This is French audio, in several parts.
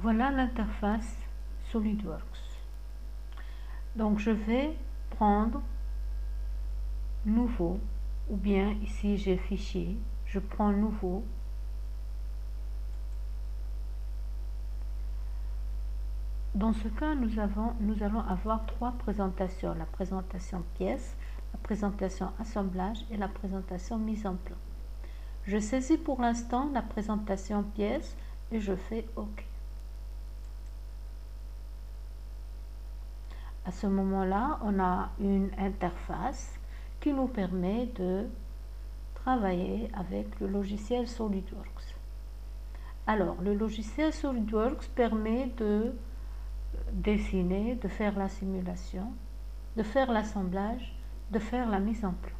Voilà l'interface SolidWorks. Donc je vais prendre nouveau, ou bien ici j'ai fichier, je prends nouveau. Dans ce cas, nous allons avoir trois présentations: la présentation pièce, la présentation assemblage et la présentation mise en plan. Je saisis pour l'instant la présentation pièce et je fais OK. À ce moment-là, on a une interface qui nous permet de travailler avec le logiciel SolidWorks. Alors, le logiciel SolidWorks permet de dessiner, de faire la simulation, de faire l'assemblage, de faire la mise en plan.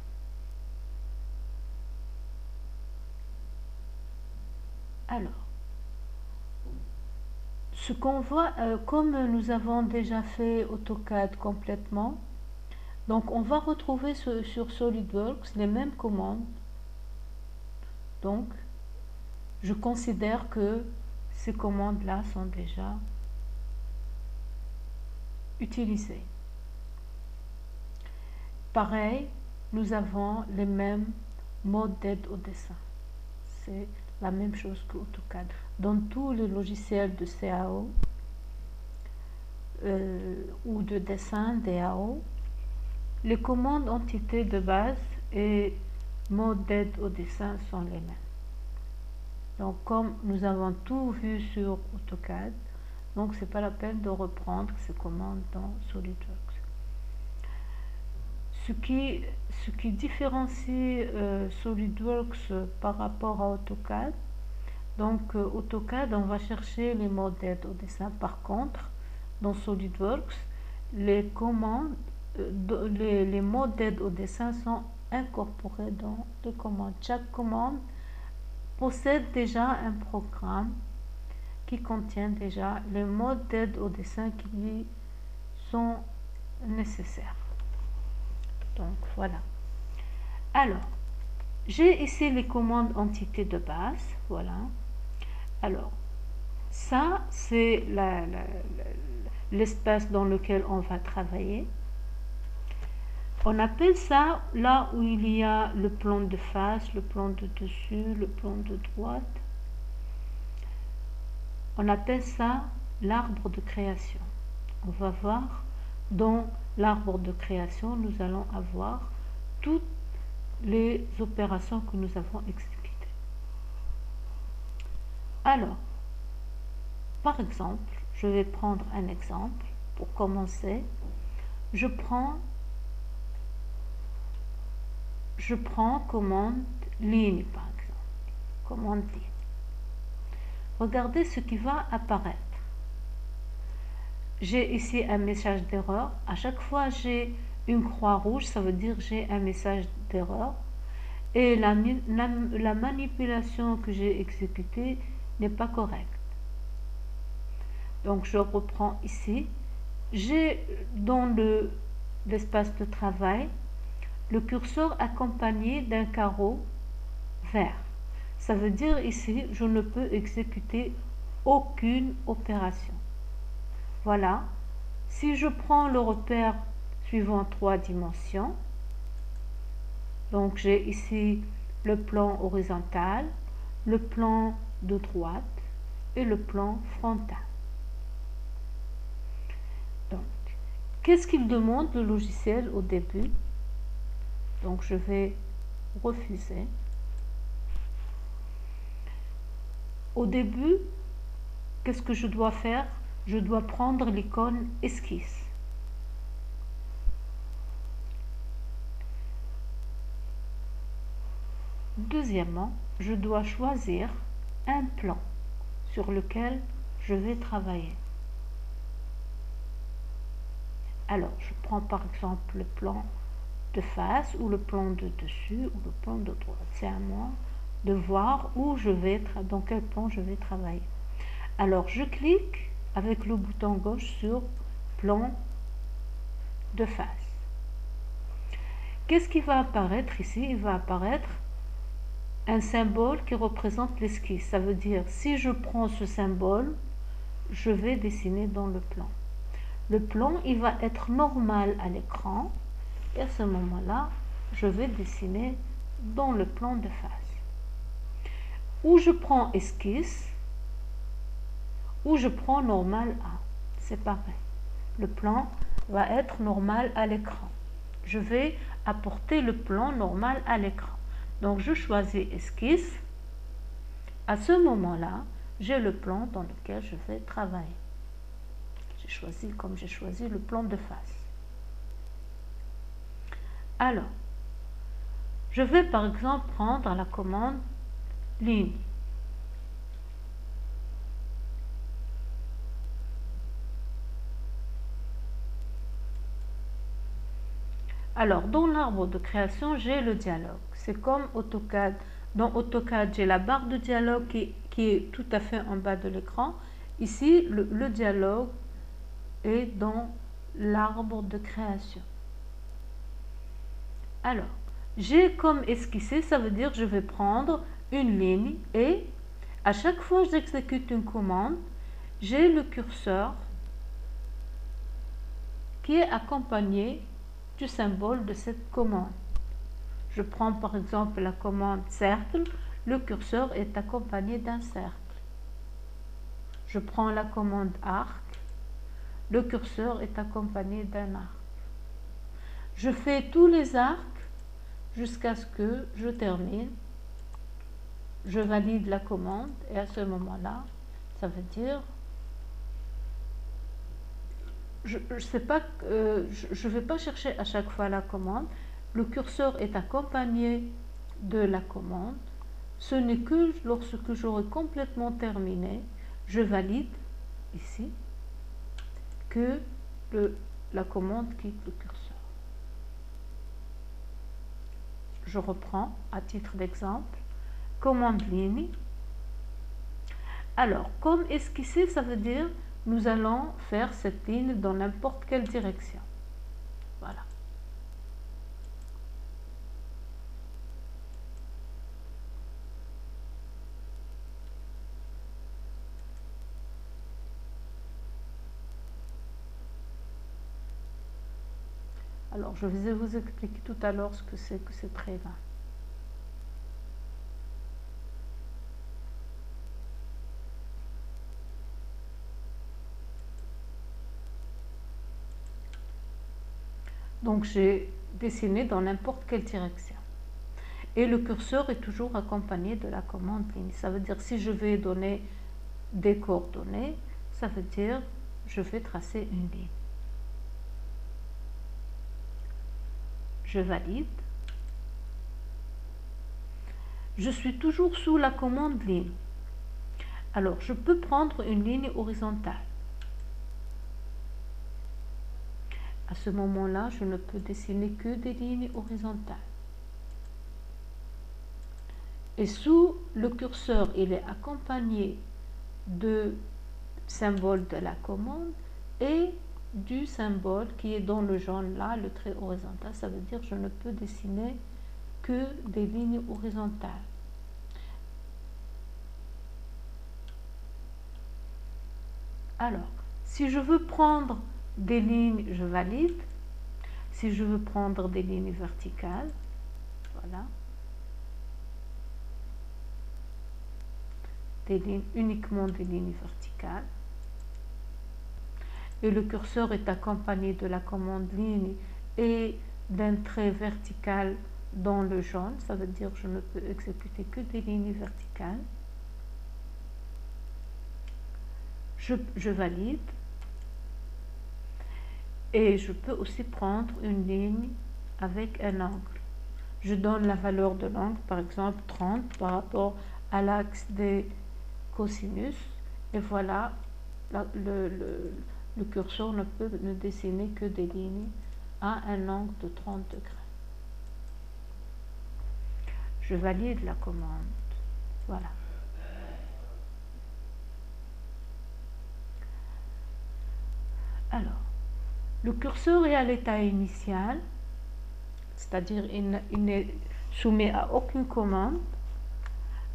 Alors, ce qu'on voit, comme nous avons déjà fait AutoCAD complètement, donc on va retrouver sur SolidWorks les mêmes commandes. Donc, je considère que ces commandes-là sont déjà utilisées. Pareil, nous avons les mêmes modes d'aide au dessin. C'est la même chose que AutoCAD. Dans tous les logiciels de CAO ou de dessin DAO, les commandes entités de base et modes d'aide au dessin sont les mêmes. Donc comme nous avons tout vu sur AutoCAD, donc c'est pas la peine de reprendre ces commandes dans SolidWorks. Ce qui différencie SolidWorks par rapport à AutoCAD, donc AutoCAD, on va chercher les modes d'aide au dessin. Par contre, dans SolidWorks, les commandes, les modes d'aide au dessin sont incorporés dans les commandes. Chaque commande possède déjà un programme qui contient déjà les modes d'aide au dessin qui lui sont nécessaires. Donc voilà. Alors, j'ai ici les commandes entités de base. Voilà. Alors, ça, c'est l'espace dans lequel on va travailler. On appelle ça, là où il y a le plan de face, le plan de dessus, le plan de droite. On appelle ça l'arbre de création. On va voir dans l'arbre de création, nous allons avoir toutes les opérations que nous avons exécutées. Alors, par exemple, je vais prendre un exemple pour commencer. Je prends commande ligne, par exemple. Commande ligne. Regardez ce qui va apparaître. J'ai ici un message d'erreur. À chaque fois, j'ai une croix rouge, ça veut dire j'ai un message d'erreur. Et la manipulation que j'ai exécutée n'est pas correcte. Donc, je reprends ici. J'ai dans l'espace de travail le curseur accompagné d'un carreau vert. Ça veut dire ici, je ne peux exécuter aucune opération. Voilà. Si je prends le repère suivant 3 dimensions, donc j'ai ici le plan horizontal, le plan de droite et le plan frontal. Donc, qu'est-ce qu'il demande le logiciel au début? Donc, je vais refuser. Au début, qu'est-ce que je dois faire? Je dois prendre l'icône esquisse. Deuxièmement, je dois choisir un plan sur lequel je vais travailler. Alors, je prends par exemple le plan de face ou le plan de dessus ou le plan de droite. C'est à moi de voir où je vais, dans quel plan je vais travailler. Alors, je clique avec le bouton gauche sur plan de face. Qu'est-ce qui va apparaître ici? Il va apparaître un symbole qui représente l'esquisse. Ça veut dire, si je prends ce symbole, je vais dessiner dans le plan. Le plan, il va être normal à l'écran. Et à ce moment-là, je vais dessiner dans le plan de face. Ou je prends esquisse, ou je prends normal A. C'est pareil. Le plan va être normal à l'écran. Je vais apporter le plan normal à l'écran. Donc, je choisis esquisse. À ce moment-là, j'ai le plan dans lequel je vais travailler. J'ai choisi le plan de face. Alors, je vais par exemple prendre la commande ligne. Alors, dans l'arbre de création, j'ai le dialogue. C'est comme AutoCAD. Dans AutoCAD, j'ai la barre de dialogue qui est tout à fait en bas de l'écran. Ici, le dialogue est dans l'arbre de création. Alors, j'ai comme esquissé, ça veut dire que je vais prendre une ligne et à chaque fois que j'exécute une commande, j'ai le curseur qui est accompagné du symbole de cette commande. Je prends par exemple la commande cercle, le curseur est accompagné d'un cercle. Je prends la commande arc, le curseur est accompagné d'un arc. Je fais tous les arcs jusqu'à ce que je termine. Je valide la commande et à ce moment-là, ça veut dire je ne vais pas chercher à chaque fois la commande. Le curseur est accompagné de la commande. Ce n'est que lorsque j'aurai complètement terminé, je valide ici que la commande quitte le curseur. Je reprends à titre d'exemple. Commande ligne. Alors, comme esquisser, ça veut dire nous allons faire cette ligne dans n'importe quelle direction. Voilà. Alors, je vais vous expliquer tout à l'heure ce que c'est que ces traits-là. Donc, j'ai dessiné dans n'importe quelle direction. Et le curseur est toujours accompagné de la commande ligne. Ça veut dire si je vais donner des coordonnées, ça veut dire je vais tracer une ligne. Je valide. Je suis toujours sous la commande ligne. Alors, je peux prendre une ligne horizontale. À ce moment-là, je ne peux dessiner que des lignes horizontales. Et sous le curseur, il est accompagné de symbole de la commande et du symbole qui est dans le jaune là, le trait horizontal. Ça veut dire que je ne peux dessiner que des lignes horizontales. Alors, si je veux prendre des lignes, je valide. Si je veux prendre des lignes verticales, voilà. Uniquement des lignes verticales. Et le curseur est accompagné de la commande ligne et d'un trait vertical dans le jaune. Ça veut dire que je ne peux exécuter que des lignes verticales. Je valide. Et je peux aussi prendre une ligne avec un angle. Je donne la valeur de l'angle, par exemple 30 par rapport à l'axe des cosinus. Et voilà, le curseur ne peut ne dessiner que des lignes à un angle de 30 degrés. Je valide la commande. Voilà. Alors, le curseur est à l'état initial, c'est-à-dire il n'est soumis à aucune commande.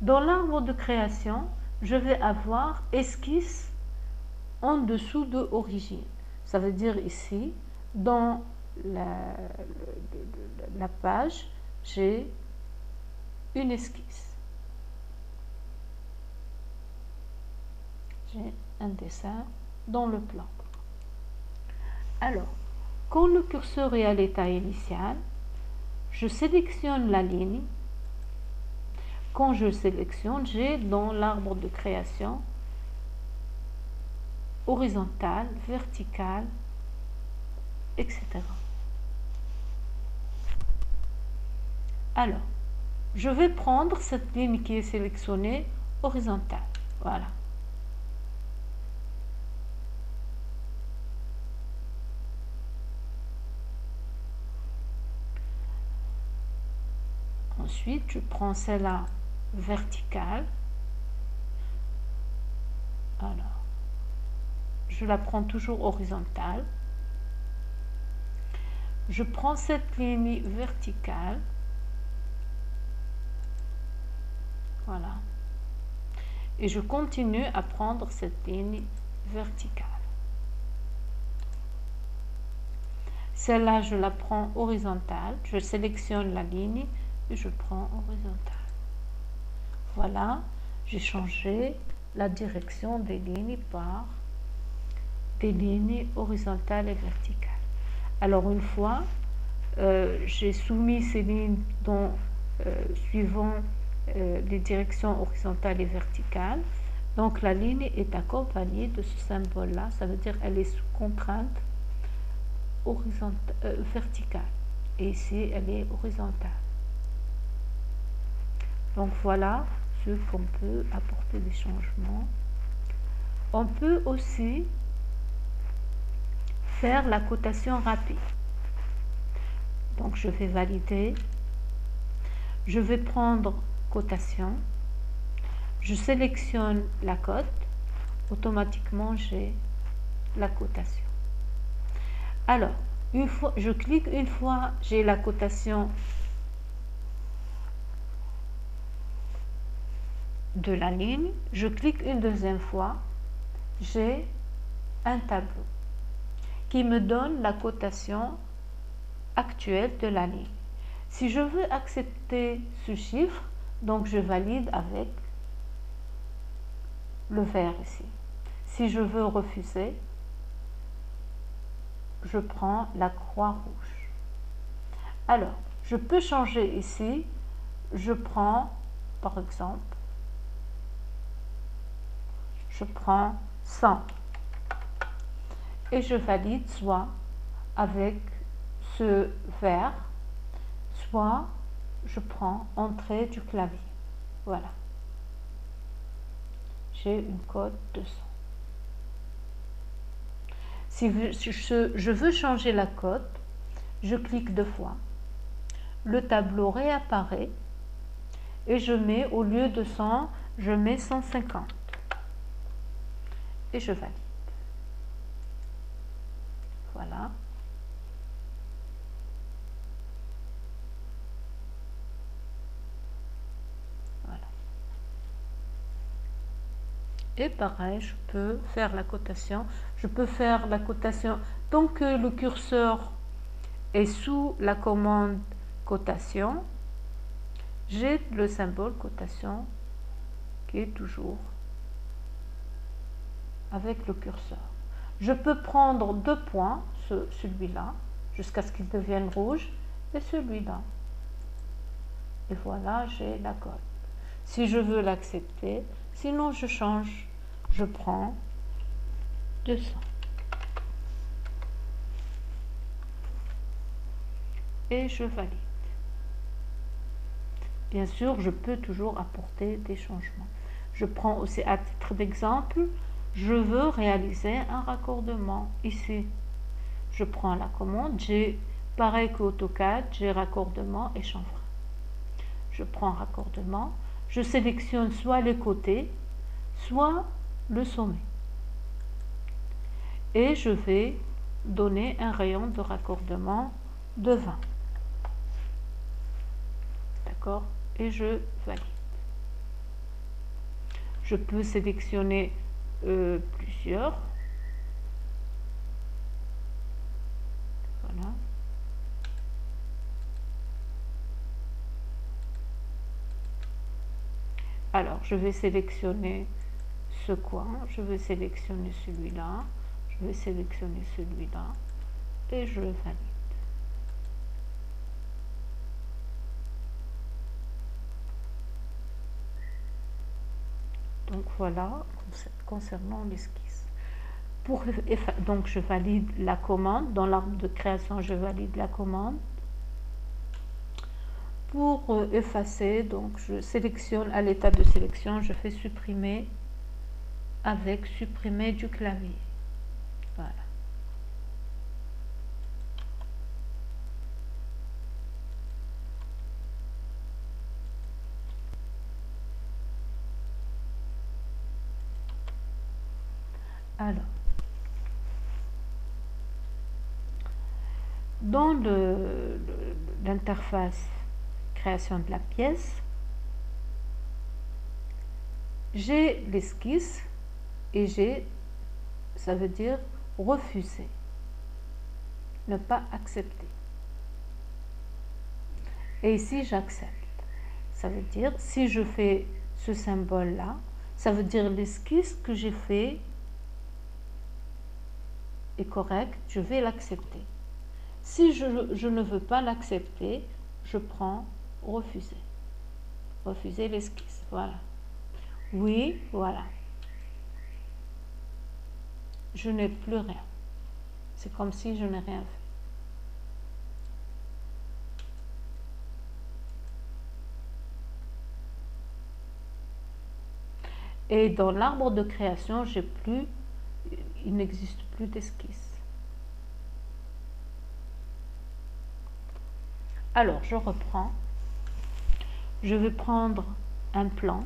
Dans l'arbre de création, je vais avoir esquisse en dessous de origine. Ça veut dire ici, dans la page, j'ai une esquisse. J'ai un dessin dans le plan. Alors, quand le curseur est à l'état initial, je sélectionne la ligne. Quand je sélectionne, j'ai dans l'arbre de création horizontale, verticale, etc. Alors, je vais prendre cette ligne qui est sélectionnée horizontale. Voilà. Ensuite, je prends celle-là verticale. Alors, je la prends toujours horizontale. Je prends cette ligne verticale. Voilà. Et je continue à prendre cette ligne verticale. Celle-là, je la prends horizontale. Je sélectionne la ligne et je prends horizontale. Voilà, j'ai changé la direction des lignes par des lignes horizontales et verticales. Alors, une fois, j'ai soumis ces lignes suivant les directions horizontales et verticales. Donc, la ligne est accompagnée de ce symbole-là. Ça veut dire qu'elle est sous contrainte verticale. Et ici, elle est horizontale. Donc, voilà ce qu'on peut apporter des changements. On peut aussi faire la cotation rapide. Donc, je vais valider. Je vais prendre cotation. Je sélectionne la cote. Automatiquement, j'ai la cotation. Alors, une fois, je clique une fois, j'ai la cotation de la ligne. Je clique une deuxième fois, j'ai un tableau qui me donne la cotation actuelle de la ligne. Si je veux accepter ce chiffre, donc je valide avec le vert ici. Si je veux refuser, je prends la croix rouge. Alors, je peux changer ici. Je prends, par exemple, je prends 100 et je valide soit avec ce vert, soit je prends entrée du clavier. Voilà. J'ai une cote de 100. Si je veux changer la cote, je clique deux fois. Le tableau réapparaît et je mets, au lieu de 100, je mets 150. Et je valide. Voilà. Voilà. Et pareil, je peux faire la cotation. Je peux faire la cotation tant que le curseur est sous la commande cotation. J'ai le symbole cotation qui est toujours avec le curseur. Je peux prendre deux points, celui-là, jusqu'à ce qu'il devienne rouge, et celui-là. Et voilà, j'ai la cote. Si je veux l'accepter, sinon je change, je prends 200. Et je valide. Bien sûr, je peux toujours apporter des changements. Je prends aussi à titre d'exemple, je veux réaliser un raccordement ici. Je prends la commande, j'ai pareil qu'AutoCAD, j'ai raccordement et chanvre. Je prends raccordement, je sélectionne soit les côtés, soit le sommet. Et je vais donner un rayon de raccordement de 20. D'accord? Et je valide. Je peux sélectionner plusieurs. Voilà. Alors, je vais sélectionner ce coin, je vais sélectionner celui-là, je vais sélectionner celui-là et je le valide. Donc voilà, concernant l'esquisse. Donc je valide la commande, dans l'arbre de création je valide la commande. Pour effacer, donc je sélectionne à l'état de sélection, je fais supprimer avec supprimer du clavier. Voilà. Alors, dans l'interface création de la pièce, j'ai l'esquisse et j'ai, ça veut dire refuser, ne pas accepter. Et ici, j'accepte. Ça veut dire, si je fais ce symbole-là, ça veut dire l'esquisse que j'ai fait est correcte, je vais l'accepter. Si je ne veux pas l'accepter, je prends refuser. Refuser l'esquisse, voilà. Oui, voilà. Je n'ai plus rien. C'est comme si je n'ai rien fait. Et dans l'arbre de création, il n'existe plus d'esquisse. Alors, je reprends. Je vais prendre un plan.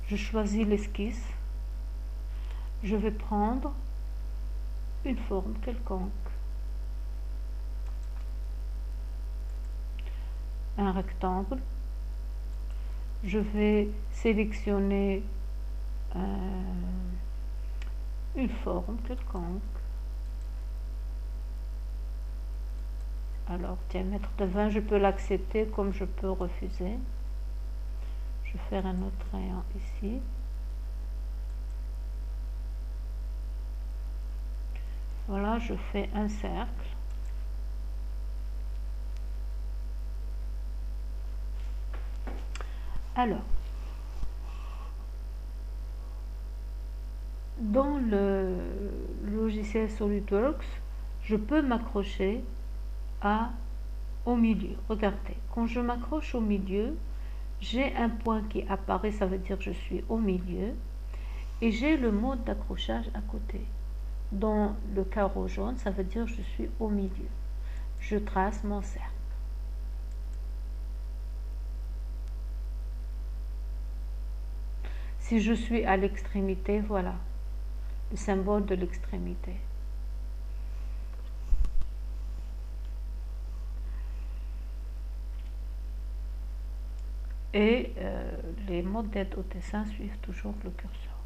Je choisis l'esquisse. Je vais prendre une forme quelconque. Un rectangle. Je vais sélectionner une forme quelconque. Alors, diamètre de 20, je peux l'accepter comme je peux refuser. Je vais faire un autre rayon ici. Voilà, je fais un cercle. Alors, dans le logiciel SolidWorks, je peux m'accrocher au milieu. Regardez, quand je m'accroche au milieu, j'ai un point qui apparaît, ça veut dire que je suis au milieu, et j'ai le mode d'accrochage à côté. Dans le carreau jaune, ça veut dire que je suis au milieu. Je trace mon cercle. Si je suis à l'extrémité, voilà, le symbole de l'extrémité. Et les modes d'aide au dessin suivent toujours le curseur.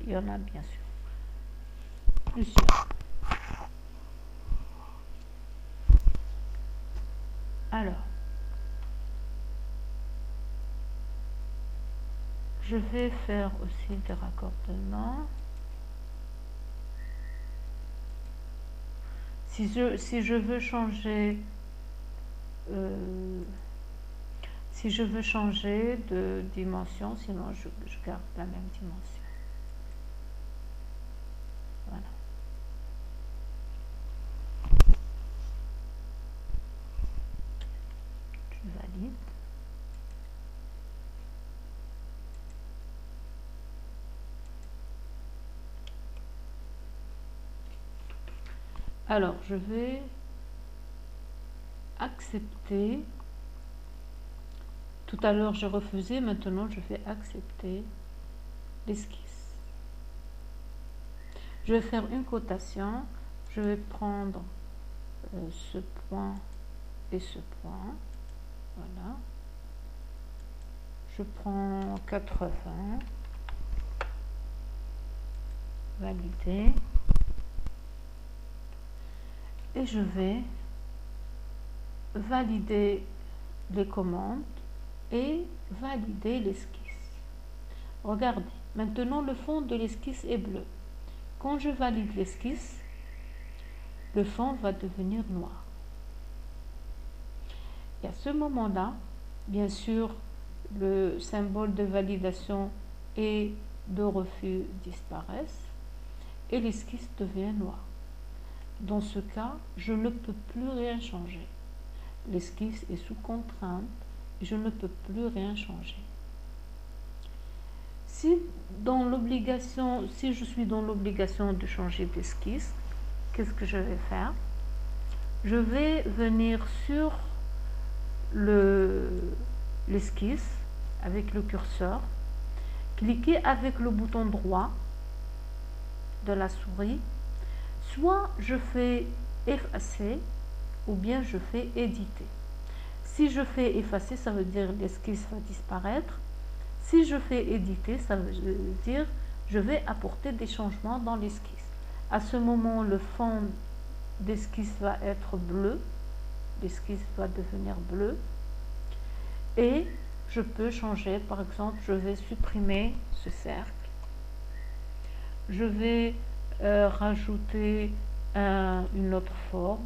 Il y en a bien sûr plusieurs. Alors, je vais faire aussi des raccordements. Si je veux changer de dimension, sinon je garde la même dimension. Voilà. Je valide. Alors, je vais accepter. Tout à l'heure, j'ai refusé. Maintenant, je vais accepter l'esquisse. Je vais faire une cotation. Je vais prendre ce point et ce point. Voilà. Je prends 80. Valider. et je vais valider les commandes et valider l'esquisse. Regardez, maintenant le fond de l'esquisse est bleu. Quand je valide l'esquisse, le fond va devenir noir. Et à ce moment-là, bien sûr, le symbole de validation et de refus disparaissent et l'esquisse devient noire. Dans ce cas, je ne peux plus rien changer. L'esquisse est sous contrainte et je ne peux plus rien changer. Si je suis dans l'obligation de changer d'esquisse, qu'est-ce que je vais faire? Je vais venir sur l'esquisse avec le curseur, cliquer avec le bouton droit de la souris, soit je fais effacer ou bien je fais éditer. Si je fais effacer, ça veut dire l'esquisse va disparaître. Si je fais éditer, ça veut dire je vais apporter des changements dans l'esquisse. À ce moment, le fond d'esquisse va être bleu, l'esquisse va devenir bleue et je peux changer. Par exemple, je vais supprimer ce cercle, je vais rajouter une autre forme,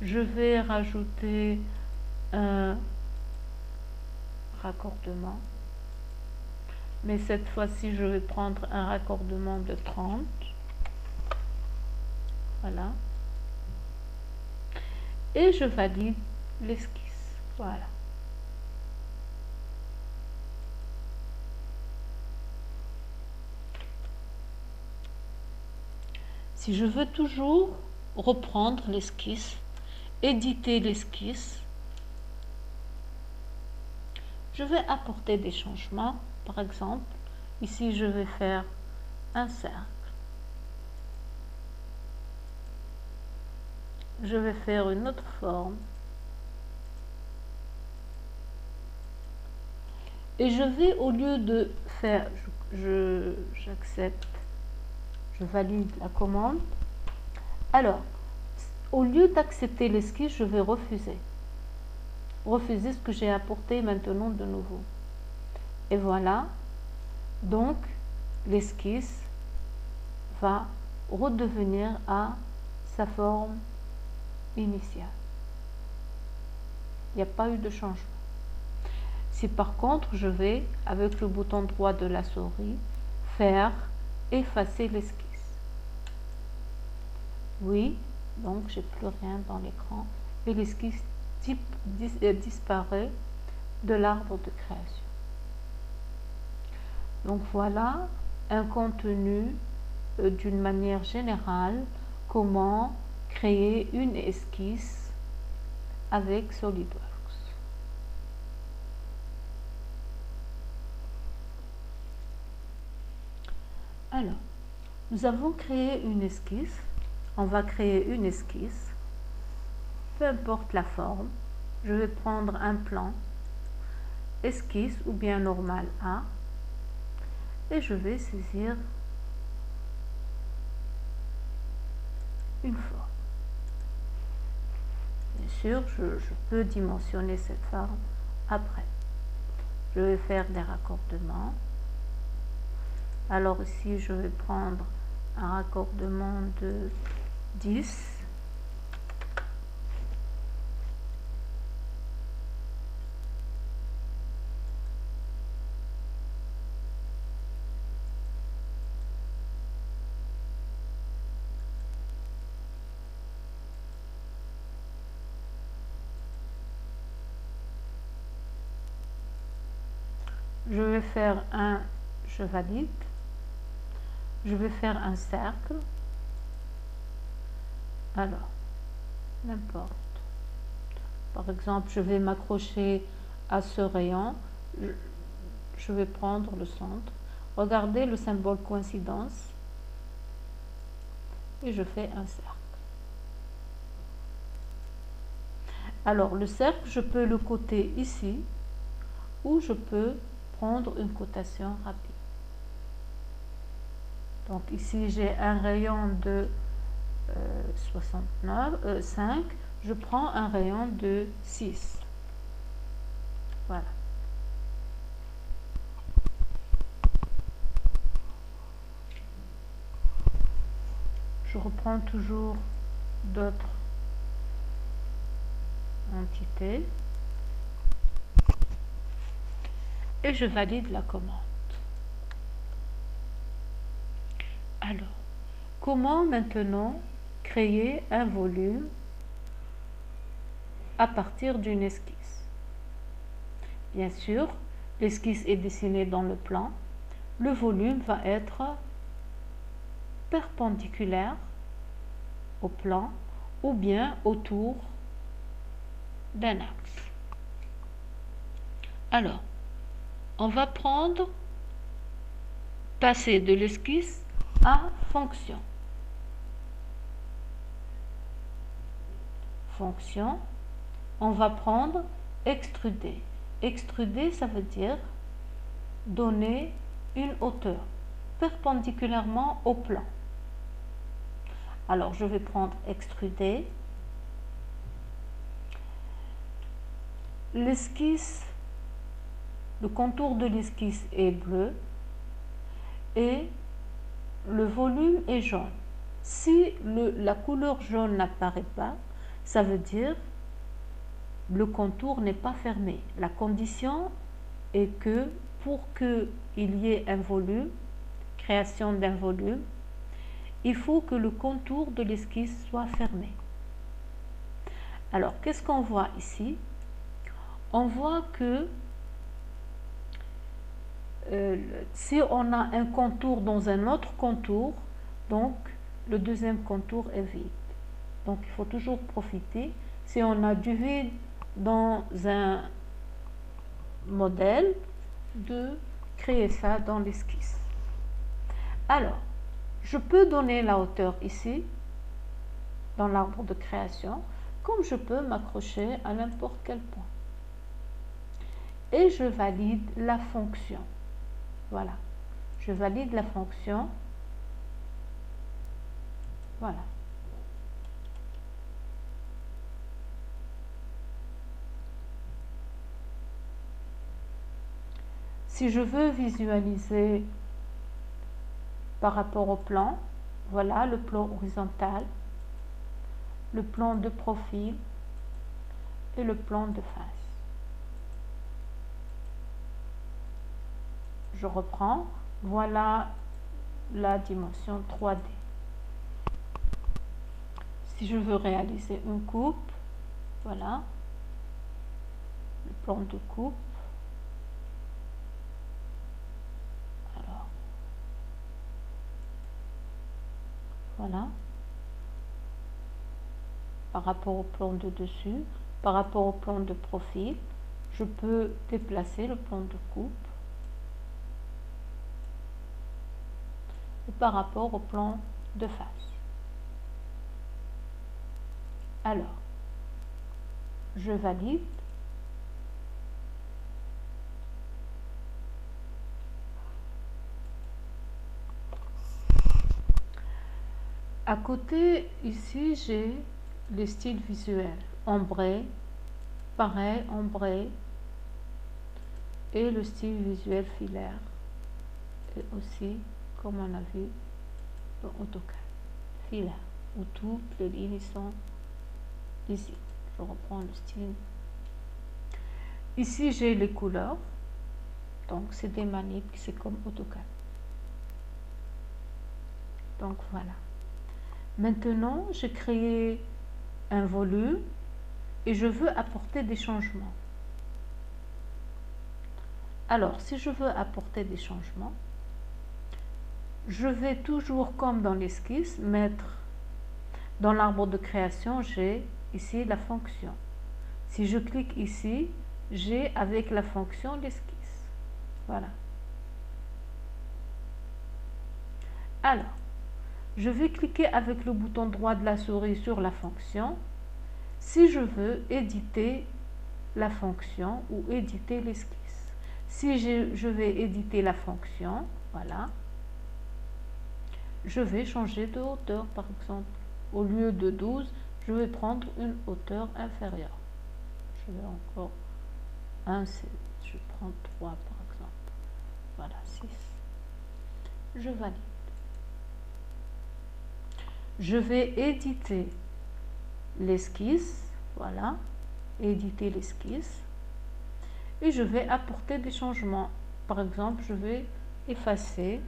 je vais rajouter un raccordement, mais cette fois-ci je vais prendre un raccordement de 30, voilà, et je valide l'esquisse, voilà. Si je veux toujours reprendre l'esquisse, éditer l'esquisse, je vais apporter des changements. Par exemple, ici je vais faire un cercle, je vais faire une autre forme et je vais, au lieu de faire, j'accepte, je valide la commande. Alors, au lieu d'accepter l'esquisse, je vais refuser ce que j'ai apporté maintenant de nouveau. Et voilà, donc l'esquisse va redevenir à sa forme initiale. Il n'y a pas eu de changement. Si par contre je vais, avec le bouton droit de la souris, faire effacer l'esquisse. Oui, donc j'ai plus rien dans l'écran et l'esquisse disparaît de l'arbre de création. Donc voilà un contenu d'une manière générale, comment créer une esquisse avec SolidWorks. Alors, nous avons créé une esquisse. On va créer une esquisse, peu importe la forme. Je vais prendre un plan, esquisse ou bien normal A, et je vais saisir une forme. Bien sûr, je peux dimensionner cette forme après. Je vais faire des raccordements. Alors ici, je vais prendre un raccordement de 10. Je vais faire je valide. Je vais faire un cercle. Alors, n'importe. Par exemple, je vais m'accrocher à ce rayon. Je vais prendre le centre. Regardez le symbole coïncidence. Et je fais un cercle. Alors, le cercle, je peux le coter ici, ou je peux prendre une cotation rapide. Donc ici, j'ai un rayon de 69, 5, je prends un rayon de 6. Voilà. Je reprends toujours d'autres entités et je valide la commande. Alors, comment maintenant créer un volume à partir d'une esquisse? Bien sûr, l'esquisse est dessinée dans le plan. Le volume va être perpendiculaire au plan ou bien autour d'un axe. Alors, on va passer de l'esquisse à fonction. Fonction, on va prendre extruder. Extruder, ça veut dire donner une hauteur perpendiculairement au plan. Alors, je vais prendre extruder. L'esquisse, le contour de l'esquisse est bleu et le volume est jaune. Si la couleur jaune n'apparaît pas, ça veut dire le contour n'est pas fermé. La condition est que pour qu'il y ait un volume, création d'un volume, il faut que le contour de l'esquisse soit fermé. Alors, qu'est-ce qu'on voit ici? On voit que si on a un contour dans un autre contour, donc le deuxième contour est vide. Donc, il faut toujours profiter. Si on a du vide dans un modèle, de créer ça dans l'esquisse. Alors, je peux donner la hauteur ici, dans l'arbre de création, comme je peux m'accrocher à n'importe quel point. Et je valide la fonction. Voilà. Je valide la fonction. Voilà. Si je veux visualiser par rapport au plan, voilà le plan horizontal, le plan de profil et le plan de face. Je reprends, voilà la dimension 3D. Si je veux réaliser une coupe, voilà le plan de coupe. Alors, voilà. Par rapport au plan de dessus, par rapport au plan de profil, je peux déplacer le plan de coupe. Et par rapport au plan de face. Alors, je valide. À côté, ici, j'ai les styles visuels. Ombré, pareil, ombré. Et le style visuel filaire. Et aussi, comme on a vu dans AutoCAD, filaire, où toutes les lignes sont ici. Je reprends le style. Ici, j'ai les couleurs. Donc, c'est des manips, c'est comme AutoCAD. Donc, voilà. Maintenant, j'ai créé un volume et je veux apporter des changements. Alors, si je veux apporter des changements, je vais toujours, comme dans l'esquisse, mettre dans l'arbre de création, j'ai ici la fonction. Si je clique ici, j'ai avec la fonction l'esquisse. Voilà. Alors, je vais cliquer avec le bouton droit de la souris sur la fonction si je veux éditer la fonction ou éditer l'esquisse. Si je vais éditer la fonction, voilà, je vais changer de hauteur par exemple, au lieu de 12, je vais prendre une hauteur inférieure. Je vais encore insérer, je prends 3 par exemple. Voilà, 6. Je valide. Je vais éditer l'esquisse. Voilà, éditer l'esquisse. Et je vais apporter des changements. Par exemple, je vais effacer.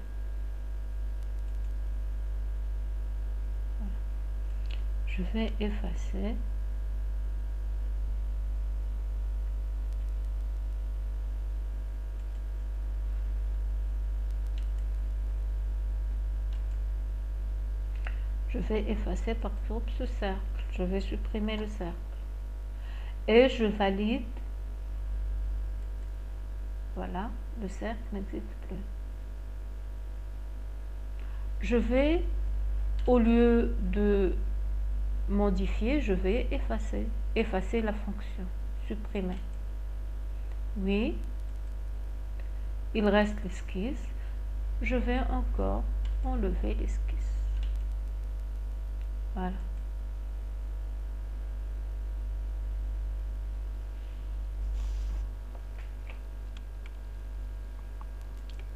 Je vais effacer. Je vais effacer par exemple ce cercle. Je vais supprimer le cercle. Et je valide. Voilà, le cercle n'existe plus. Je vais, au lieu de modifier, je vais effacer la fonction, supprimer. Oui, il reste l'esquisse. Je vais encore enlever l'esquisse. Voilà.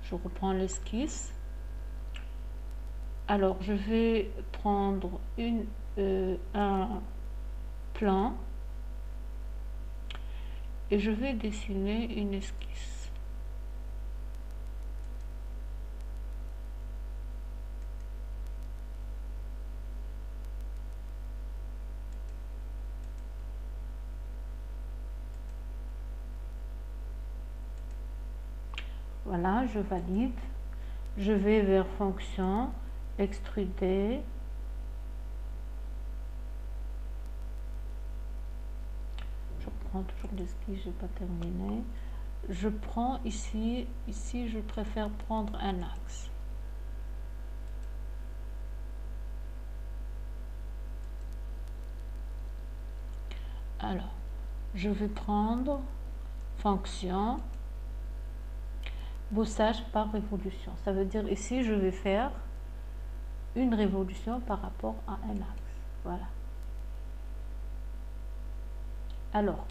Je reprends l'esquisse. Alors, je vais prendre un plan et je vais dessiner une esquisse. Voilà, je valide. Je vais vers fonction, extruder. Je prends toujours l'esquisse, je n'ai pas terminé. Je prends ici, je préfère prendre un axe. Alors, je vais prendre fonction, bossage par révolution. Ça veut dire ici, je vais faire une révolution par rapport à un axe. Voilà. Alors,